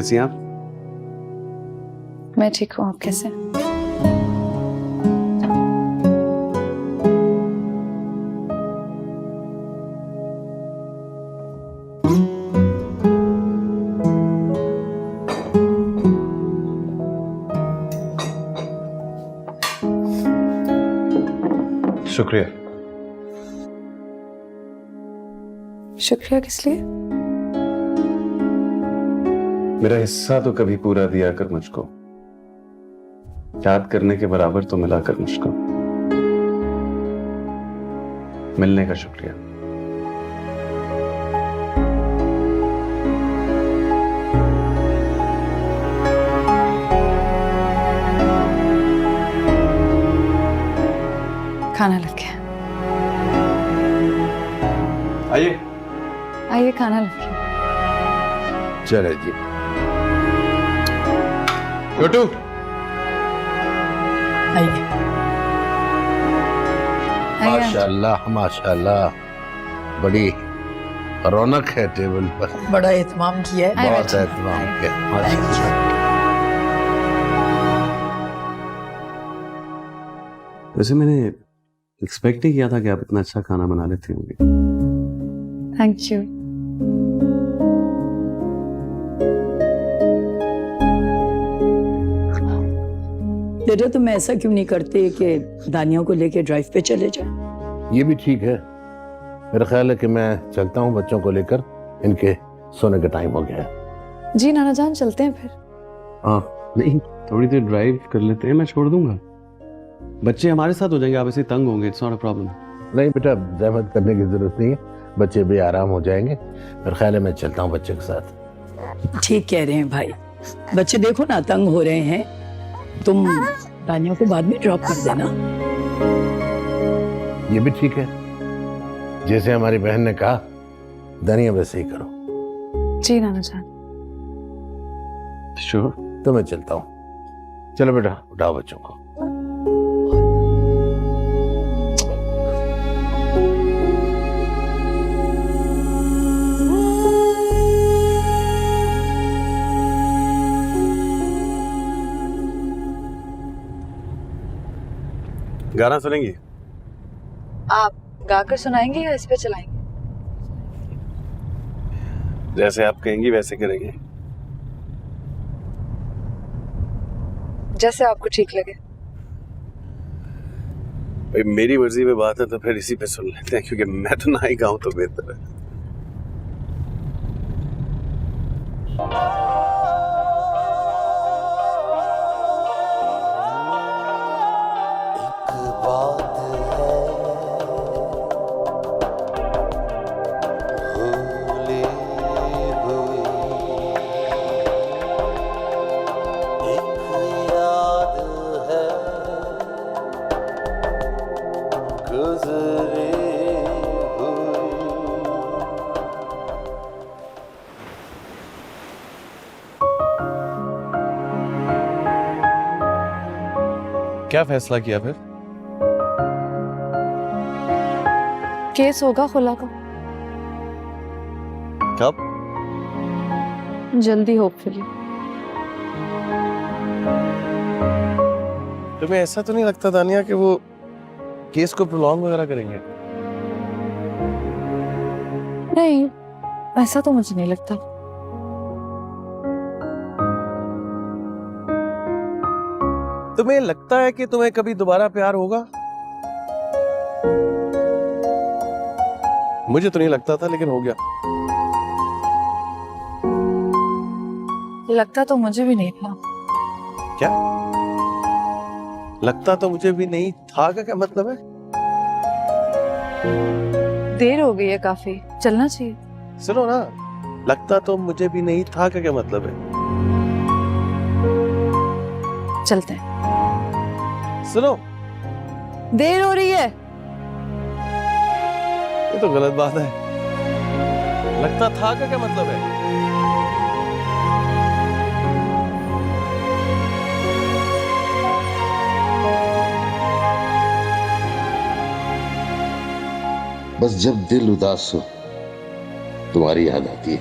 कैसी हैं आप? मैं ठीक हूँ, आप कैसे हैं? शुक्रिया। शुक्रिया किस लिए? मेरा हिस्सा तो कभी पूरा दिया कर मुझको, याद करने के बराबर तो मिला कर मुझको। मिलने का शुक्रिया। खाना लग गया। आइए आइए, खाना लग गया। चले जी। छोटू, आइए। माशाल्लाह माशाल्लाह, बड़ी रौनक है टेबल पर। बड़ा एहतमाम किया है। आइए, बहुत बैठिए। एहतमाम आइए। किया, माशाल्लाह। वैसे मैंने एक्सपेक्ट नहीं किया था कि आप इतना अच्छा खाना बना लेती होंगी। Thank you. बेटा, तुम ऐसा क्यों नहीं करते कि दानिया को लेके ड्राइव पे चले जाए? ये भी ठीक है। मेरा ख्याल है कि मैं चलता हूँ बच्चों को लेकर, इनके सोने का टाइम हो गया है। जी नाना जान, चलते हैं फिर। हाँ नहीं, थोड़ी देर ड्राइव कर लेते हैं, मैं छोड़ दूंगा। बच्चे हमारे साथ हो जाएंगे, आप ऐसे तंग होंगे, इट्स नॉट अ प्रॉब्लम। नहीं बेटा, जहमत करने की जरूरत नहीं है, बच्चे भी आराम हो जाएंगे। मेरा ख्याल है मैं चलता हूँ बच्चे के साथ। ठीक कह रहे हैं भाई, बच्चे देखो ना तंग हो रहे हैं। तुम दानिया को बाद में ड्रॉप कर देना। ये भी ठीक है, जैसे हमारी बहन ने कहा, दानिया वैसे ही करो। जी नाना जान। श्योर। तो मैं चलता हूँ। चलो बेटा, उठाओ बच्चों को। गाना सुनेंगी? आप गाकर सुनाएंगे या इस पे चलाएंगे? जैसे आप कहेंगी वैसे करेंगे। जैसे आपको ठीक लगे। भाई मेरी मर्जी में बात है तो फिर इसी पे सुन लेते हैं, क्योंकि मैं तो ना ही गाऊं तो बेहतर है। क्या फैसला किया फिर? केस होगा खुला का। कब? जल्दी होपफुली। तुम्हें ऐसा तो नहीं लगता दानिया कि वो केस को प्रोलॉन्ग वगैरह करेंगे? नहीं, ऐसा तो मुझे नहीं लगता। तुम्हें लगता है कि तुम्हें कभी दोबारा प्यार होगा? मुझे तो नहीं लगता था, लेकिन हो गया। लगता तो मुझे भी नहीं था। क्या लगता तो मुझे भी नहीं था का क्या मतलब है? देर हो गई है काफी, चलना चाहिए। सुनो ना, लगता तो मुझे भी नहीं था का क्या मतलब है? चलते हैं। सुनो, देर हो रही है। ये तो गलत बात है। लगता था का क्या मतलब है? बस जब दिल उदास हो तुम्हारी याद आती है,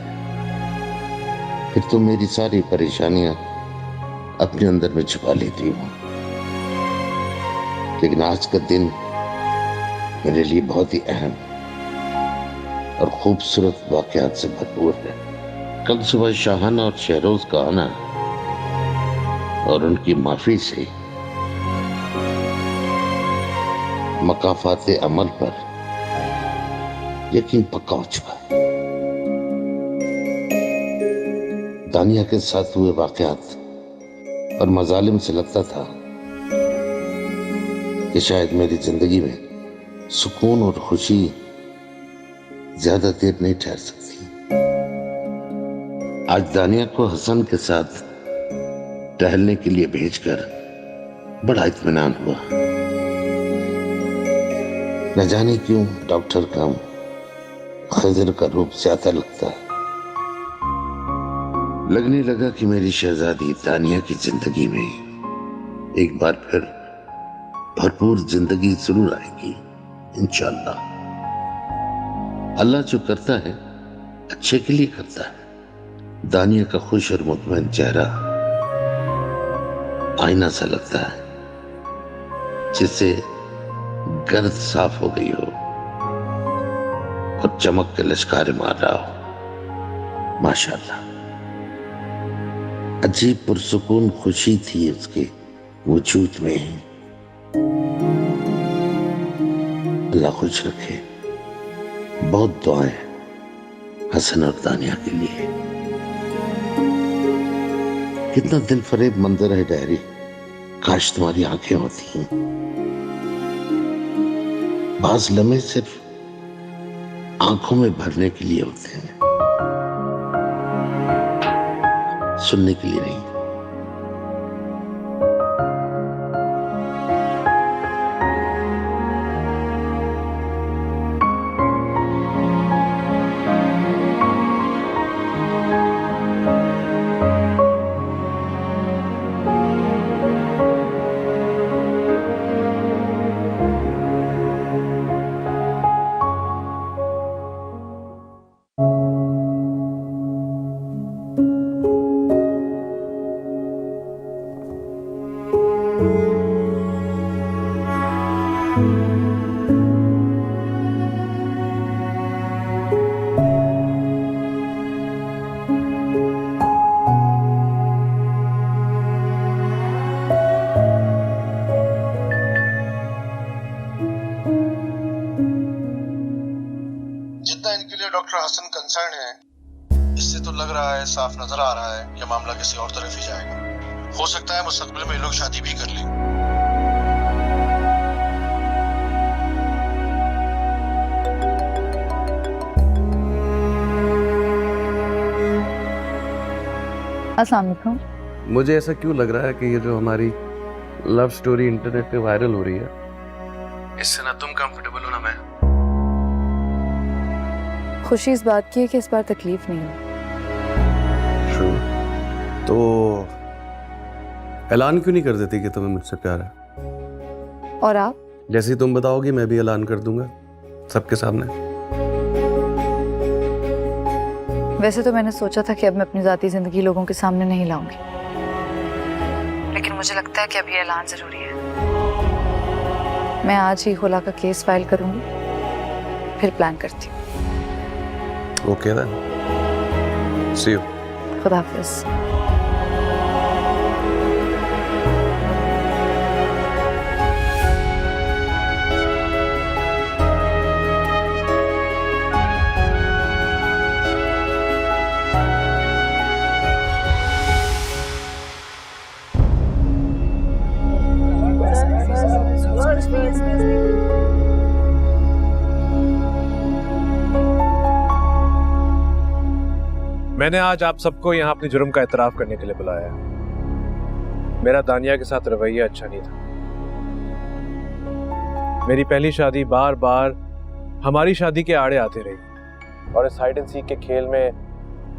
फिर तो मेरी सारी परेशानियां अपने अंदर में छुपा लेती हूँ। लेकिन आज का दिन मेरे लिए बहुत ही अहम और खूबसूरत वाकयात से भरपूर है। कल सुबह शाहाना और शहरोज का आना और उनकी माफी से मकाफात अमल पर यकीन पक्का हो चुका है। दानिया के साथ हुए वाकयात और मजालिम से लगता था कि शायद मेरी जिंदगी में सुकून और खुशी ज्यादा देर नहीं ठहर सकती। आज दानिया को हसन के साथ टहलने के लिए भेजकर बड़ा इत्मीनान हुआ। न जाने क्यों डॉक्टर का खजर का रूप ज्यादा लगता है। लगने लगा कि मेरी शहजादी दानिया की जिंदगी में एक बार फिर भरपूर जिंदगी जरूर आएगी इंशाअल्लाह। अल्लाह जो करता है अच्छे के लिए करता है। दानिया का खुश और मुतमईन चेहरा आईना सा लगता है जिससे गर्द साफ हो गई हो और चमक के लश्कारे मार रहा हो। माशाअल्लाह, अजीब पुरसुकून खुशी थी उसके वजूद में। अल्लाह खुश रखे। बहुत दुआएं हसन और दानिया के लिए। कितना दिल फरेब मंजर है डायरी, काश तुम्हारी आंखें होती। बाज लम्हे सिर्फ आंखों में भरने के लिए होते हैं, सुनने के लिए नहीं। जितना इनके लिए डॉक्टर हसन कंसर्न है, इससे तो लग रहा है, साफ नजर आ रहा है कि मामला किसी और तरफ ही जाएगा। हो सकता है मुस्तकबिल में ये लोग शादी भी कर लें। अस्सलाम वालेकुम। मुझे ऐसा क्यों लग रहा है कि ये जो हमारी लव स्टोरी इंटरनेट पे वायरल हो रही है, इससे ना तुम कंफर्टेबल हो ना मैं। खुशी इस बात की है कि इस बार तकलीफ नहीं हुई। तो ऐलान क्यों नहीं कर देती कि तुम्हें मुझसे प्यार है? और आप? जैसे ही तुम बताओगी मैं भी ऐलान कर दूंगा सबके सामने। वैसे तो मैंने सोचा था कि अब मैं अपनी जाती जिंदगी लोगों के सामने नहीं लाऊंगी, लेकिन मुझे लगता है कि अब ये ऐलान जरूरी है। मैं आज ही खुला का केस फाइल करूंगी, फिर प्लान करती हूँ। Okay then, see you. खुदा हाफिज। मैंने आज आप सबको यहाँ अपने जुर्म का एतराफ करने के लिए बुलाया है। मेरा दानिया के साथ रवैया अच्छा नहीं था। मेरी पहली शादी बार बार हमारी शादी के आड़े आती रही और इस हाइड एंड सीक के खेल में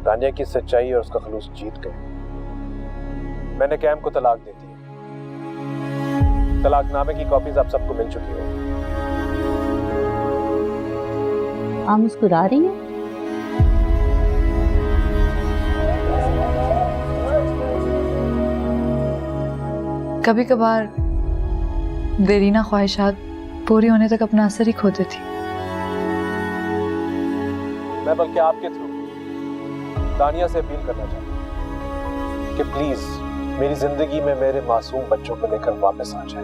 दानिया की सच्चाई और उसका खलूस जीत गए। मैंने कैम को तलाक दे दी। तलाकनामे की कॉपीज आप सबको मिल चुकी हो। आप मुस्कुरा रही हैं? कभी कभार देरीना ख्वाहिशात पूरी होने तक अपना असर ही खो देती। मैं बल्कि आपके थ्रू दानिया से अपील करना चाहता हूँ कि प्लीज मेरी जिंदगी में मेरे मासूम बच्चों को लेकर वापस आ जाए।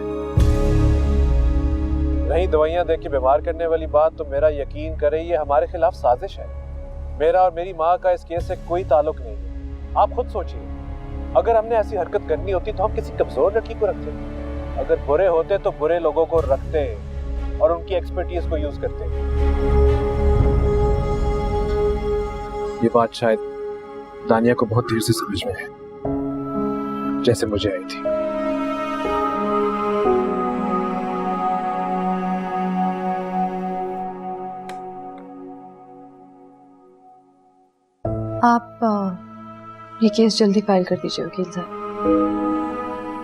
नहीं दवाइयां दे के बीमार करने वाली बात, तो मेरा यकीन करें ये हमारे खिलाफ साजिश है। मेरा और मेरी माँ का इस केस से कोई ताल्लुक नहीं है। आप खुद सोचिए, अगर हमने ऐसी हरकत करनी होती तो हम किसी कमजोर लड़की को रखते, अगर बुरे होते तो बुरे लोगों को रखते और उनकी एक्सपर्टीज को यूज करते। ये बात शायद दानिया को बहुत देर से समझ में है, जैसे मुझे आई थी। आप ये केस जल्दी फाइल कर दीजिए वकील साहब,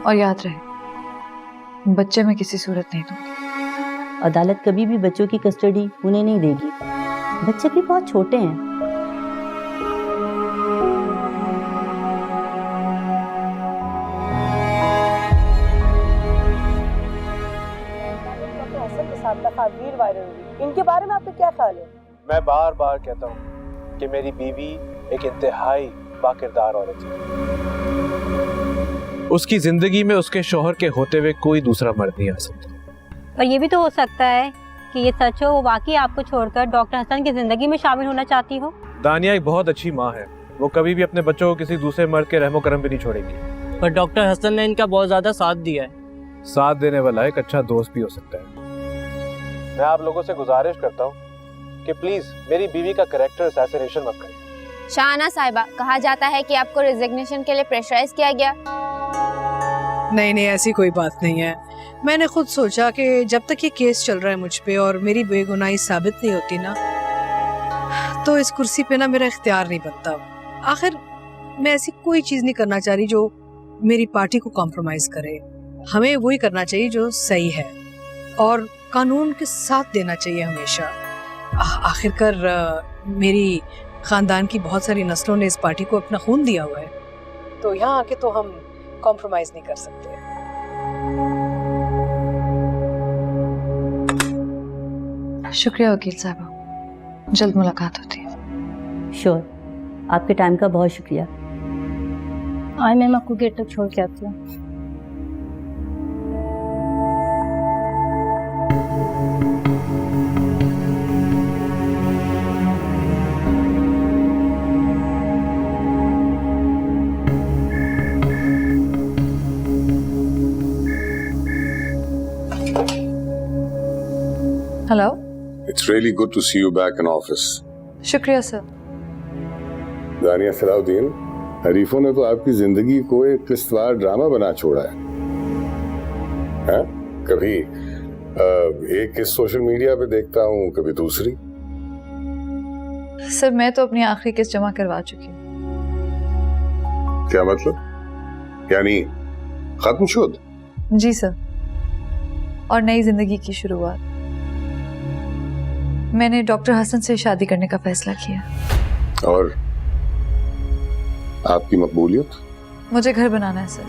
और याद रहे बच्चे मैं किसी सूरत नहीं दूंगी। अदालत कभी भी बच्चों की कस्टडी उन्हें नहीं देगी, बच्चे भी बहुत छोटे हैं। तस्वीर वायरल हुई, इनके बारे में आपका क्या ख्याल है? मैं बार बार कहता हूँ कि मेरी बीवी एक इंतहाई बाकिरदार औरत है। उसकी जिंदगी में उसके शौहर के होते हुए कोई दूसरा मर्द नहीं आ सकता। और ये भी तो हो सकता है कि ये सच हो, वो वाकई आपको छोड़कर डॉक्टर हसन की जिंदगी में शामिल होना चाहती हो। दानिया एक बहुत अच्छी माँ है, वो कभी भी अपने बच्चों को किसी दूसरे मर्द के रहमो करम पे नहीं छोड़ेगी। पर डॉक्टर हसन ने इनका बहुत ज्यादा साथ दिया है। साथ देने वाला एक अच्छा दोस्त भी हो सकता है। मैं आप लोगों से गुजारिश करता हूँ कि प्लीज मेरी बीवी का कैरेक्टर असैसिनेशन मत करें। शाहना साहिबा, कहा जाता है कि आपको रिजिग्नेशन के लिए प्रेशराइज किया गया। नहीं, ऐसी कोई बात नहीं है। मैंने खुद सोचा कि जब तक ये केस चल रहा है मुझ पे और मेरी बेगुनाही साबित नहीं होती ना, तो इस कुर्सी पे ना मेरा इख्तियार नहीं बनता। आखिर मैं ऐसी कोई चीज नहीं करना चाह रही जो मेरी पार्टी को कॉम्प्रोमाइज करे। हमें वही करना चाहिए जो सही है और कानून के साथ देना चाहिए हमेशा। आखिरकार मेरी खानदान की बहुत सारी नस्लों ने इस पार्टी को अपना खून दिया हुआ है, तो यहाँ आके तो हम कॉम्प्रोमाइज नहीं कर सकते। शुक्रिया वकील साहब, जल्द मुलाकात होती है। श्योर, आपके टाइम का बहुत शुक्रिया। आज मैं आपको गेट तक छोड़ के आती हूँ। Hello. It's really good to see you back in office. शुक्रिया सर। दानिया सलाउद्दीन, हरीफों ने तो आपकी जिंदगी को एक किस्तवार ड्रामा बना छोड़ा है। कभी एक किस्त सोशल मीडिया पे देखता हूँ, कभी दूसरी। सर मैं तो अपनी आखिरी किस्त जमा करवा चुकी हूँ। क्या मतलब? यानी खत्म शुद? जी सर, और नई जिंदगी की शुरुआत। मैंने डॉक्टर हसन से शादी करने का फैसला किया। और आपकी मकबूलियत? मुझे घर बनाना है सर।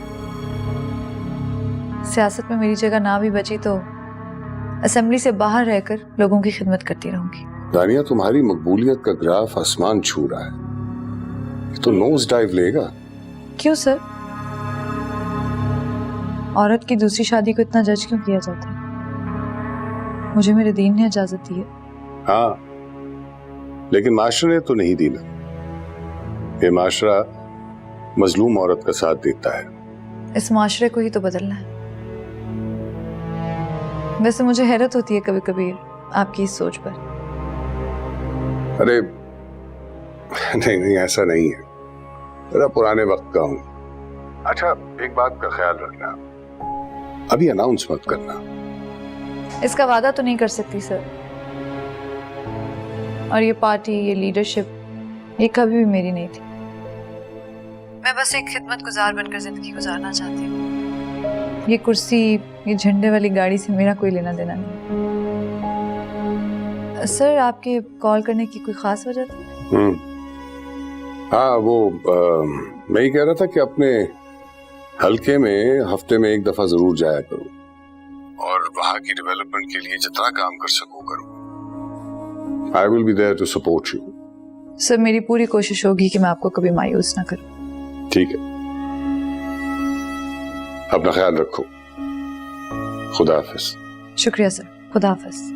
सियासत में मेरी जगह ना भी बची तो असेंबली से बाहर रहकर लोगों की खिदमत करती रहूंगी। दानिया, तुम्हारी मकबूलियत का ग्राफ आसमान छू रहा है, ये तो नोज डाइव लेगा। क्यों सर? औरत की दूसरी शादी को इतना जज क्यों किया जाता है? मुझे मेरे दीन ने इजाजत दी है। हाँ, लेकिन माशरे ने तो नहीं दी ना। ये माशरा मजलूम औरत का साथ देता है। इस माशरे को ही तो बदलना है। वैसे मुझे हैरत होती है कभी कभी आपकी इस सोच पर। अरे नहीं, ऐसा नहीं है। जरा पुराने वक्त का हूं। अच्छा, एक बात का ख्याल रखना, अभी अनाउंस मत करना। इसका वादा तो नहीं कर सकती सर, और ये पार्टी, ये लीडरशिप, ये कभी भी मेरी नहीं थी। मैं बस एक खिदमत गुजार बनकर जिंदगी गुजारना चाहती हूँ। ये कुर्सी, ये झंडे वाली गाड़ी से मेरा कोई लेना देना नहीं। सर, आपके कॉल करने की कोई खास वजह थी? हाँ, वो मैं ही कह रहा था कि अपने हल्के में हफ्ते में एक दफा जरूर जाया करो और वहां की डेवलपमेंट के लिए जितना काम कर सकूं करूं। I will be there to support you. Sir मेरी पूरी कोशिश होगी कि मैं आपको कभी मायूस ना करूं। ठीक है, अपना ख्याल रखो। खुदा हाफिज। शुक्रिया सर, खुदा हाफिज।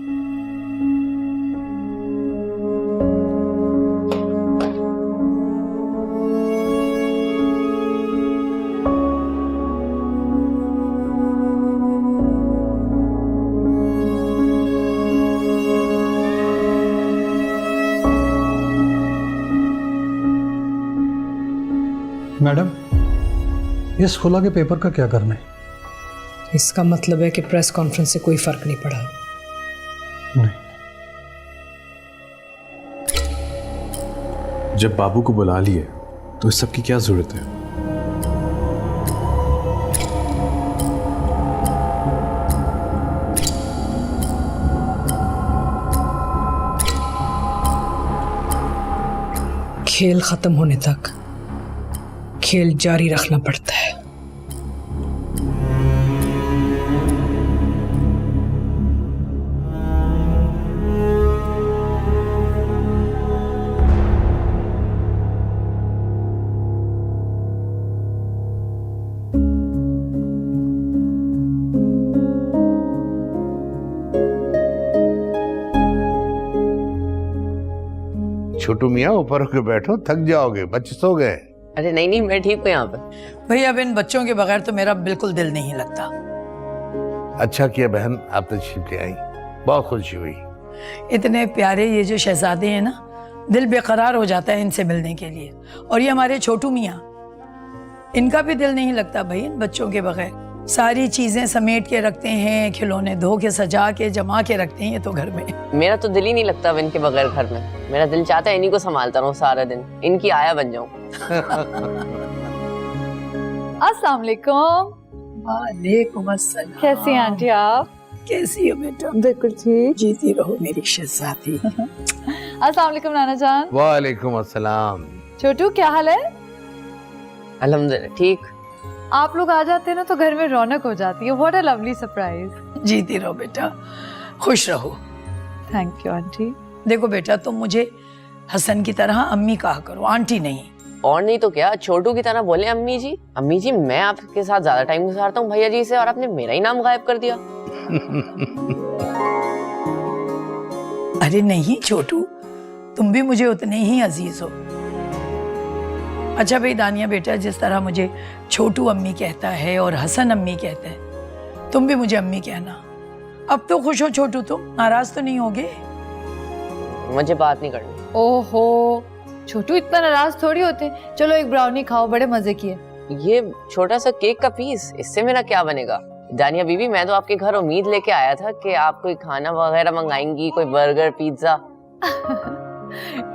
मैडम, इस खुला के पेपर का क्या करना है? इसका मतलब है कि प्रेस कॉन्फ्रेंस से कोई फर्क नहीं पड़ा। नहीं। जब बाबू को बुला लिए तो इस सब की क्या जरूरत है? खेल खत्म होने तक खेल जारी रखना पड़ता है। छोटू मियाँ ऊपर होके बैठो, थक जाओगे, बच्चे सो गए। अरे नहीं नहीं, मैं ठीक हूँ यहाँ पे। भाई अब इन बच्चों के बगैर तो मेरा बिल्कुल दिल नहीं लगता। अच्छा किया बहन आप तशरीफ ले आई, बहुत खुशी हुई। इतने प्यारे ये जो शहजादे हैं ना, दिल बेकरार हो जाता है इनसे मिलने के लिए। और ये हमारे छोटू मियाँ, इनका भी दिल नहीं लगता भाई इन बच्चों के बगैर। सारी चीजें समेट के रखते हैं, खिलौने धो के सजा के जमा के रखते हैं ये तो घर में। मेरा तो दिल ही नहीं लगता अब इनके बगैर घर में। मेरा दिल चाहता है इन्हीं को संभालता रहूं सारा दिन, इनकी आया बन जाऊं। अस्सलाम वालेकुम। वालेकुम अस्सलाम। कैसी हैं आंटी आप? कैसी हो बेटा? बिल्कुल ठीक। जीती रहो मेरी शहजादी। अस्सलाम वालेकुम नाना जान। वालेकुम अस्सलाम। छोटू क्या हाल है? अल्हम्दुलिल्लाह ठीक। आप लोग आ जाते हैं ना तो घर में रौनक हो जाती है। What a lovely surprise. जीती रहो बेटा, खुश रहो। Thank you aunty. देखो बेटा, तुम मुझे हसन की तरह अम्मी कहा करो, आंटी नहीं। और नहीं तो क्या, छोटू की तरह बोले अम्मी जी। अम्मी जी मैं आपके साथ ज्यादा टाइम गुजारता हूँ भैया जी से, और आपने मेरा ही नाम गायब कर दिया। अरे नहीं छोटू, तुम भी मुझे उतने ही अजीज हो। अच्छा भाई दानिया बेटा, जिस तरह मुझे छोटू अम्मी कहता है और हसन अम्मी कहता है, तुम भी मुझे अम्मी कहना। अब तो खुश हो छोटू, तुम नाराज तो नहीं होगे? मुझे बात नहीं करनी। ओहो छोटू इतना नाराज थोड़ी होते। चलो एक ब्राउनी खाओ, बड़े मजे की है। ये छोटा सा केक का पीस, इससे मेरा क्या बनेगा? दानिया बीवी, मैं तो आपके घर उम्मीद लेके आया था कि आप कोई खाना वगैरह मंगाएंगी, कोई बर्गर पिज्जा।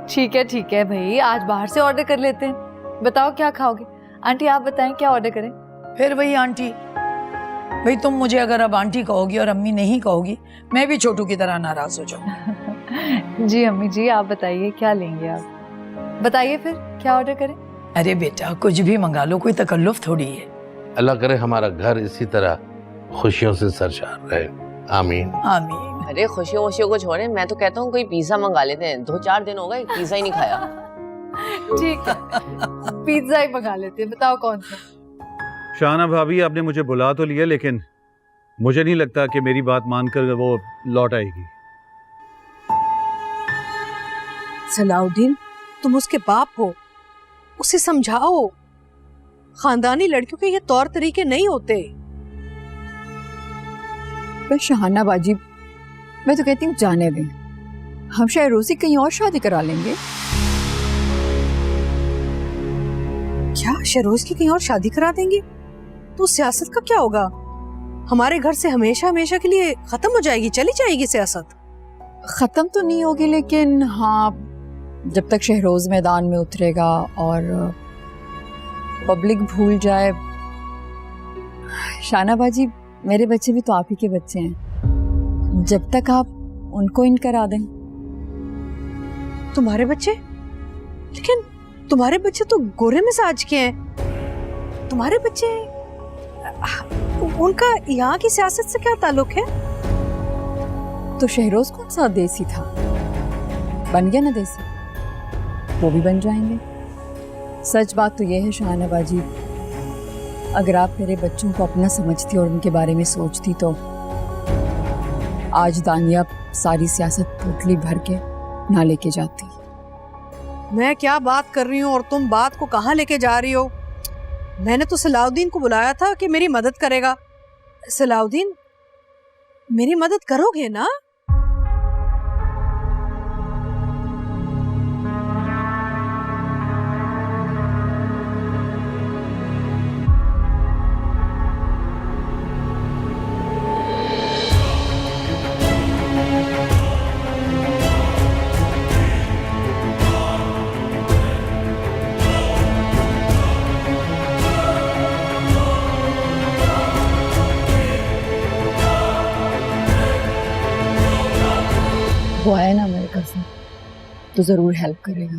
ठीक है भाई, आज बाहर से ऑर्डर कर लेते हैं। बताओ क्या खाओगे? आंटी आप बताएं क्या ऑर्डर करें? फिर वही आंटी। भाई तुम मुझे अगर अब आंटी कहोगी और अम्मी नहीं कहोगी, मैं भी छोटू की तरह नाराज हो जाऊंगी। जी अम्मी जी, आप बताइए क्या लेंगे आप? बताइए फिर क्या ऑर्डर करें? अरे बेटा कुछ भी मंगा लो, कोई तकल्लुफ थोड़ी है। अल्लाह करे हमारा घर इसी तरह खुशियों से सरशार रहे, आमीन आमीन। अरे खुशियों को छोड़े, मैं तो कहता हूँ कोई पिज्जा मंगा लेते हैं। 2-4 दिन हो गए पिज्जा ही नहीं खाया। ठीक है पिज्जा ही मंगा लेते हैं। बताओ कौन सा? शाना भाभी, आपने मुझे बुला तो लिया, लेकिन मुझे नहीं लगता कि मेरी बात मानकर वो लौट आएगी। सलाउद्दीन, तुम उसके बाप हो, उसे समझाओ। खानदानी लड़कियों के ये तौर तरीके नहीं होते। शहाना बाजी, मैं तो कहती हूँ जाने दें, हम शायद रोजी कहीं और शादी करा लेंगे। क्या शहरोज की कहीं और शादी करा देंगे? तो सियासत का क्या होगा? हमारे घर से हमेशा हमेशा के लिए खत्म हो जाएगी, चली जाएगी सियासत। खत्म तो नहीं होगी, लेकिन हाँ जब तक शहरोज मैदान में उतरेगा और पब्लिक भूल जाए। शाना बाजी, मेरे बच्चे भी तो आप ही के बच्चे हैं, जब तक आप उनको इन करा दें। तुम्हारे बच्चे? लेकिन तुम्हारे बच्चे तो गोरे मिजाज के हैं। तुम्हारे बच्चे उनका यहाँ की सियासत से क्या ताल्लुक है? तो शहरोज कौन सा देसी था, बन गया ना देसी, वो भी बन जाएंगे। सच बात तो ये है शाहनवा जी, अगर आप मेरे बच्चों को अपना समझती और उनके बारे में सोचती तो आज दानिया सारी सियासत पोटली भर के ना लेके जाती। मैं क्या बात कर रही हूँ और तुम बात को कहाँ लेके जा रही हो? मैंने तो सलाउद्दीन को बुलाया था कि मेरी मदद करेगा। सलाउद्दीन, मेरी मदद करोगे ना? वो आया ना मेरे कज़न, तो जरूर हेल्प करेगा।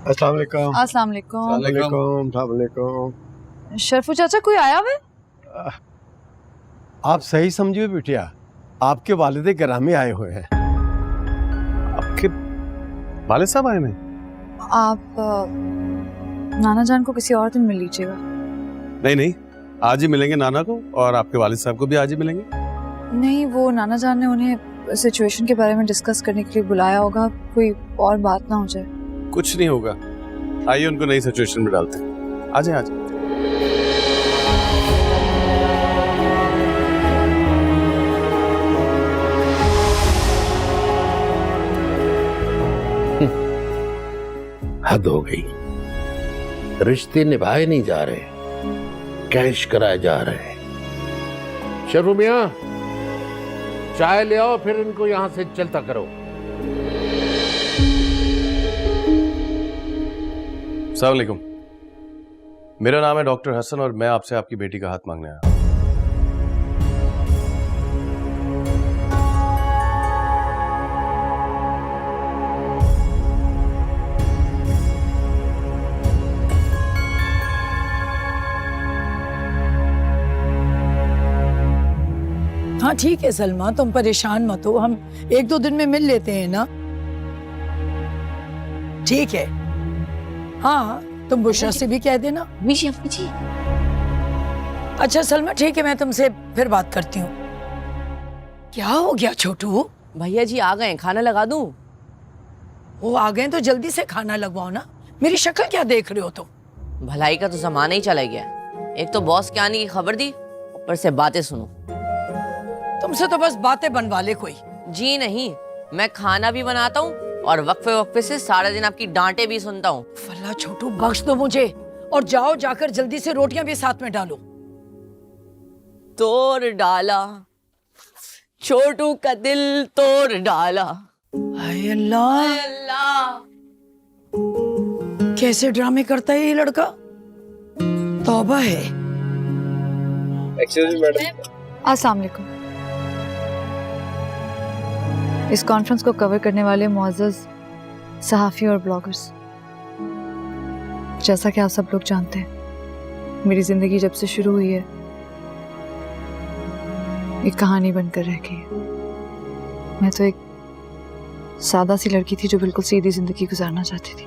अस्सलाम वालेकुम। अस्सलाम वालेकुम। अस्सलाम वालेकुम। शरफू चाचा, कोई आया हुआ? आप सही समझिए बिटिया, आपके वालिद गिरामी आए हुए हैं। आपके वालिद साहब आए हैं? आप नाना जान को किसी और दिन मिल लीजिएगा। नहीं, आज ही मिलेंगे नाना को, और आपके वालिद साहब को भी आज ही मिलेंगे। नहीं, वो नाना जान ने उन्हें सिचुएशन के बारे में डिस्कस करने के लिए बुलाया होगा, कोई और बात ना हो जाए। कुछ नहीं होगा, आइए उनको नई सिचुएशन में डालते हैं। आ जाए। हद हो गई, रिश्ते निभाए नहीं जा रहे, कैश कराए जा रहे हैं। शर्फू मियां, चाय ले आओ, फिर इनको यहां से चलता करो। अस्सलाम वालेकुम, मेरा नाम है डॉक्टर हसन और मैं आपसे आपकी बेटी का हाथ मांगने आया। हाँ ठीक है सलमा, तुम परेशान मत हो, हम 1-2 दिन में मिल लेते हैं ना। ठीक है, हाँ तुम बुशरा से भी कह देना। अच्छा सलमा ठीक है, मैं तुमसे फिर बात करती हूँ। क्या हो गया छोटू? भैया जी आ गए, खाना लगा दूं? वो आ गए तो जल्दी से खाना लगवाओ ना, मेरी शक्ल क्या देख रहे हो तुम? भलाई का तो जमाना ही चला गया, एक तो बॉस के आने की खबर दी, ऊपर से बातें सुनो। तुमसे तो बस बातें बनवा ले कोई। जी नहीं, मैं खाना भी बनाता हूँ और वक्फे वक्फे से सारा दिन आपकी डांटे भी सुनता हूँ। फल्ला छोटू, बख्श दो मुझे, और जाओ जाकर जल्दी से रोटियां भी साथ में डालो। तोड़ डाला छोटू का दिल, तोड़ डाला। हाय अल्लाह, अल्लाह, कैसे ड्रामे करता है ये लड़का, तौबा है। Excuse me madam. अस्सलाम वालेकुम। इस कॉन्फ्रेंस को कवर करने वाले मुअज़्ज़ज़ सहाफ़ी और ब्लॉगर्स, जैसा कि आप सब लोग जानते हैं, मेरी ज़िंदगी जब से शुरू हुई है एक कहानी बनकर रह गई है। मैं तो एक सादा सी लड़की थी जो बिल्कुल सीधी ज़िंदगी गुजारना चाहती थी,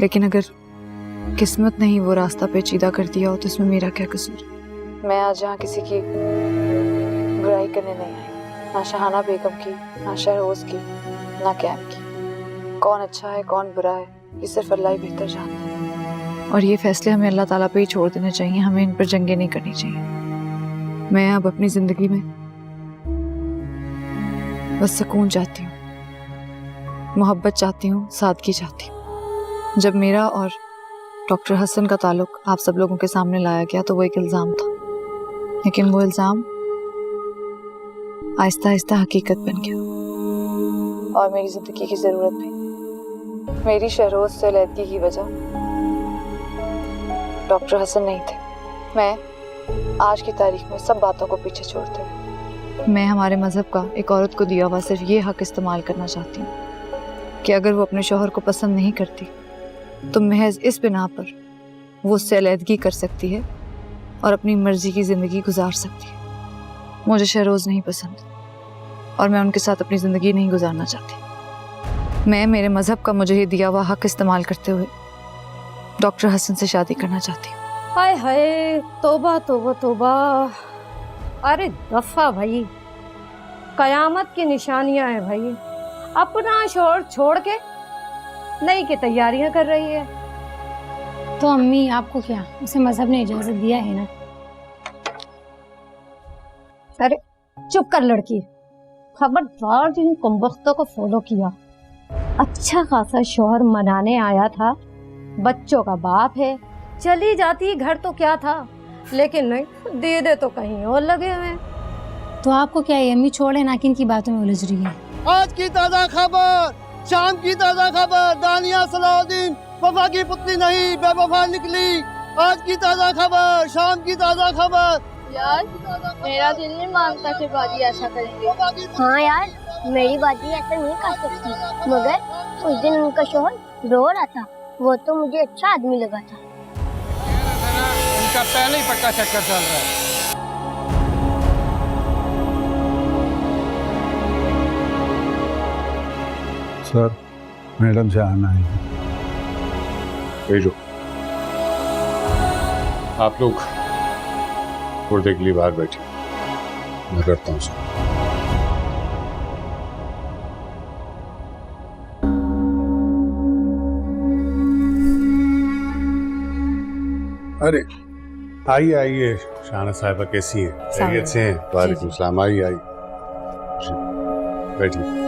लेकिन अगर किस्मत ने ही वो रास्ता पेचीदा कर दिया हो तो इसमें मेरा क्या कसूर? मैं आज यहाँ किसी की बुराई करने नहीं आई, ना शहाना बेगम की, ना शहरोज की, ना कैम की। कौन अच्छा है कौन बुरा है ये सिर्फ अल्लाह ही बेहतर जानता है, और ये फैसले हमें अल्लाह ताला पे ही छोड़ देने चाहिए, हमें इन पर जंगें नहीं करनी चाहिए। मैं अब अपनी जिंदगी में बस सुकून चाहती हूँ, मोहब्बत चाहती हूँ, सादगी चाहती हूँ। जब मेरा और डॉक्टर हसन का ताल्लुक आप सब लोगों के सामने लाया गया तो वो एक इल्ज़ाम था, लेकिन वो इल्ज़ाम आहिस्ता आहिस्ता हकीकत बन गया, और मेरी जिंदगी की जरूरत भी। मेरी शहरोज से अलहदगी की वजह डॉक्टर हसन नहीं थे। मैं आज की तारीख में सब बातों को पीछे छोड़ते हुए मैं हमारे मजहब का एक औरत को दिया हुआ सिर्फ ये हक इस्तेमाल करना चाहती हूँ कि अगर वो अपने शौहर को पसंद नहीं करती तो महज इस बिना पर वो उससे अलहदगी कर सकती है और अपनी मर्जी की ज़िंदगी गुजार सकती है। मुझे शहरोज़ नहीं पसंद और मैं उनके साथ अपनी ज़िंदगी नहीं गुजारना चाहती। मैं मेरे मज़हब का मुझे दिया हुआ हक इस्तेमाल करते हुए डॉक्टर हसन से शादी करना चाहती हूँ। हाय हाय, तौबा तौबा तौबा। अरे दफा भाई, कयामत की निशानियां हैं भाई। अपना शोर छोड़ के नई की तैयारियां कर रही है। तो अम्मी आपको क्या, उसे मजहब ने इजाजत दिया है ना? अरे चुप कर लड़की, खबरदार जिन कमबख्तों को फॉलो किया। अच्छा खासा शोहर मनाने आया था, बच्चों का बाप है, चली जाती घर तो क्या था, लेकिन नहीं, दे तो कहीं और लगे हुए। तो आपको क्या है, अम्मी छोड़े ना कि इनकी बातों में उलझ रही है। आज की ताज़ा खबर, शाम की ताज़ा खबर, दानिया सलाउद्दीन वफा की पुतली नहीं बेवफा निकली। आज की ताज़ा खबर, शाम की ताज़ा खबर। यार मेरा दिल नहीं मानता कि बाजी ऐसा करेंगे। हाँ यार, मेरी बाजी ऐसा नहीं कर सकती, मगर उस दिन उनका शौहर रो रहा था, वो तो मुझे अच्छा आदमी लगा था। इनका पहले ही पक्का चक्कर चल रहा है। सर, मैडम से आना है। भेजो। आप लोग थोड़ी देर के लिए बाहर बैठे, मैं करता हूँ सर। अरे आइए आइए, शाना साहिबा कैसी हैं? खैरियत से हैं? वालेकुम सलाम। आइए आइए, बैठिए।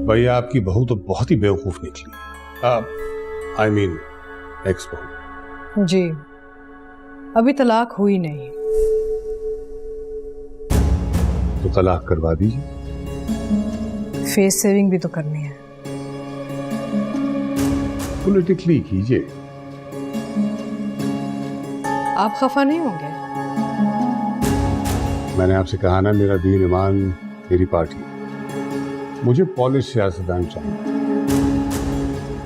भैया आपकी बहू तो बहुत ही बेवकूफ निकली। आई मीन एक्स बहू। जी, अभी तलाक हुई नहीं। तो तलाक करवा दीजिए। फेस सेविंग भी तो करनी है। पॉलिटिकली कीजिए। आप खफा नहीं होंगे? मैंने आपसे कहा ना, मेरा दीन ईमान मेरी पार्टी। मुझे पॉलिश सियासतदान चाहिए।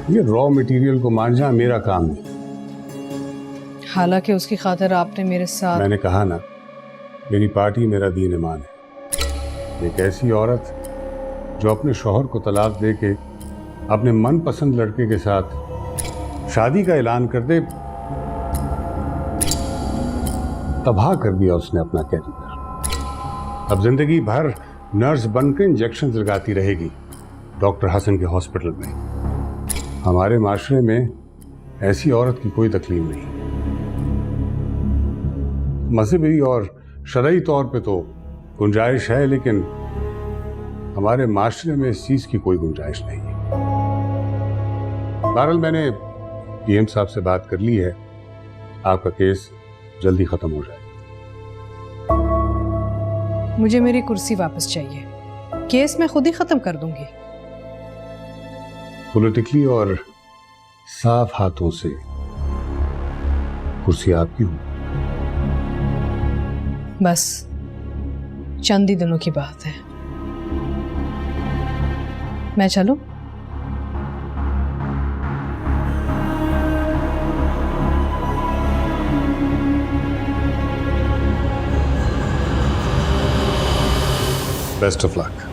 ये रॉ मटेरियल को मांझना मेरा काम नहीं। हालांकि उसकी खातिर आपने मेरे साथ। मैंने कहा ना, मेरी पार्टी मेरा दीन ईमान है। एक ऐसी औरत जो अपने शौहर को तलाक दे के अपने मनपसंद लड़के के साथ शादी का ऐलान कर दे, तबाह कर दिया उसने अपना कैरियर। अब जिंदगी भर नर्स बनकर इंजेक्शन लगाती रहेगी डॉक्टर हसन के हॉस्पिटल में। हमारे माशरे में ऐसी औरत की कोई तकलीफ नहीं। मजहबी और शरई तौर पे तो गुंजाइश है, लेकिन हमारे माशरे में इस चीज की कोई गुंजाइश नहीं है। बहरहाल मैंने पीएम साहब से बात कर ली है, आपका केस जल्दी खत्म हो जाए। मुझे मेरी कुर्सी वापस चाहिए। केस मैं खुद ही खत्म कर दूंगी। पॉलिटिकली और साफ हाथों से कुर्सी आपकी हो। बस चंद ही दिनों की बात है। मैं चलूं? Best of luck.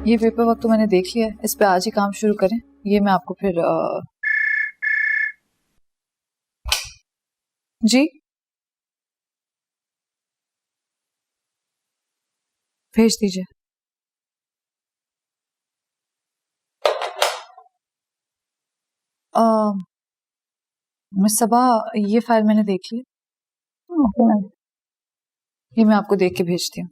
ये पेपर वर्क तो मैंने देख लिया है, इस पे आज ही काम शुरू करें। ये मैं आपको फिर जी भेज दीजिए। मिस सबा, ये फाइल मैंने देख ली, ये मैं आपको देख के भेजती हूँ।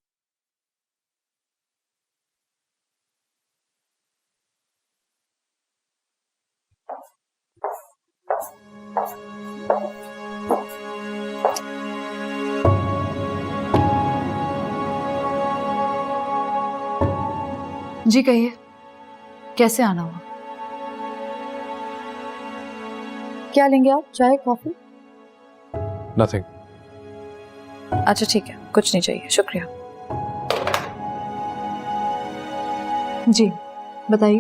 जी कहिए, कैसे आना हुआ? क्या लेंगे आप, चाय कॉफी? नथिंग। अच्छा ठीक है, कुछ नहीं चाहिए, शुक्रिया। जी बताइए।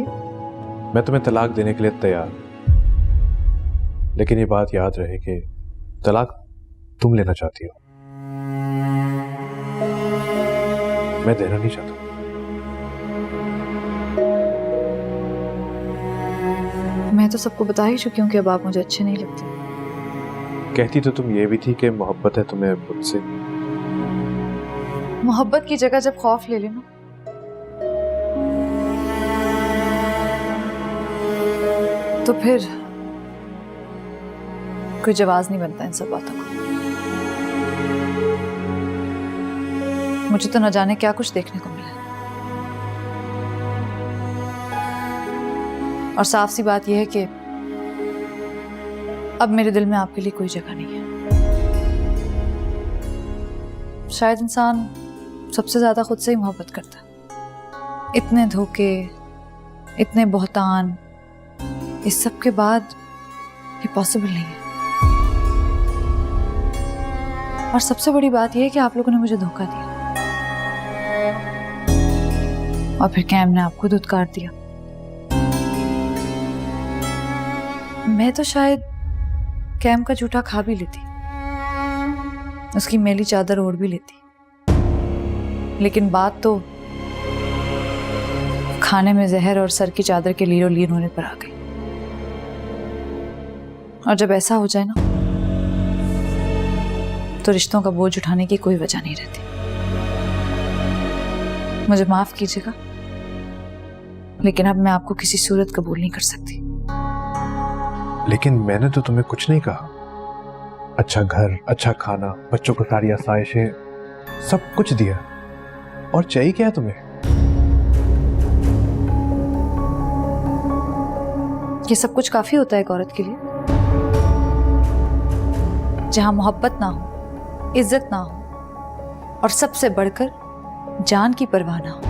मैं तुम्हें तलाक देने के लिए तैयार हूं, लेकिन ये बात याद रहे कि तलाक तुम लेना चाहती हो, मैं देना नहीं चाहता। मैं तो सबको बता ही चुकी हूँ कि अब आप मुझे अच्छे नहीं लगते। कहती तो तुम ये भी थी कि मोहब्बत है तुम्हें मुझसे। मोहब्बत की जगह जब खौफ ले लेना तो फिर कोई जवाब नहीं बनता इन सब बातों का। मुझे तो न जाने क्या कुछ देखने को मिला, और साफ सी बात यह है कि अब मेरे दिल में आपके लिए कोई जगह नहीं है। शायद इंसान सबसे ज्यादा खुद से ही मोहब्बत करता है। इतने धोखे, इतने बहतान, इस सब के बाद ये पॉसिबल नहीं है। और सबसे बड़ी बात यह है कि आप लोगों ने मुझे धोखा दिया और फिर कैम ने आपको धुतकार दिया। मैं तो शायद कैम का जूठा खा भी लेती, उसकी मैली चादर ओढ़ भी लेती, लेकिन बात तो खाने में जहर और सर की चादर के लीरो लीन होने पर आ गई। और जब ऐसा हो जाए ना तो रिश्तों का बोझ उठाने की कोई वजह नहीं रहती। मुझे माफ कीजिएगा, लेकिन अब मैं आपको किसी सूरत कबूल नहीं कर सकती। लेकिन मैंने तो तुम्हें कुछ नहीं कहा। अच्छा घर, अच्छा खाना, बच्चों को सारी आसाइशें, सब कुछ दिया, और चाहिए क्या है तुम्हें? ये सब कुछ काफी होता है एक औरत के लिए, जहां मोहब्बत ना हो, इज्जत ना हो, और सबसे बढ़कर जान की परवाह ना हो।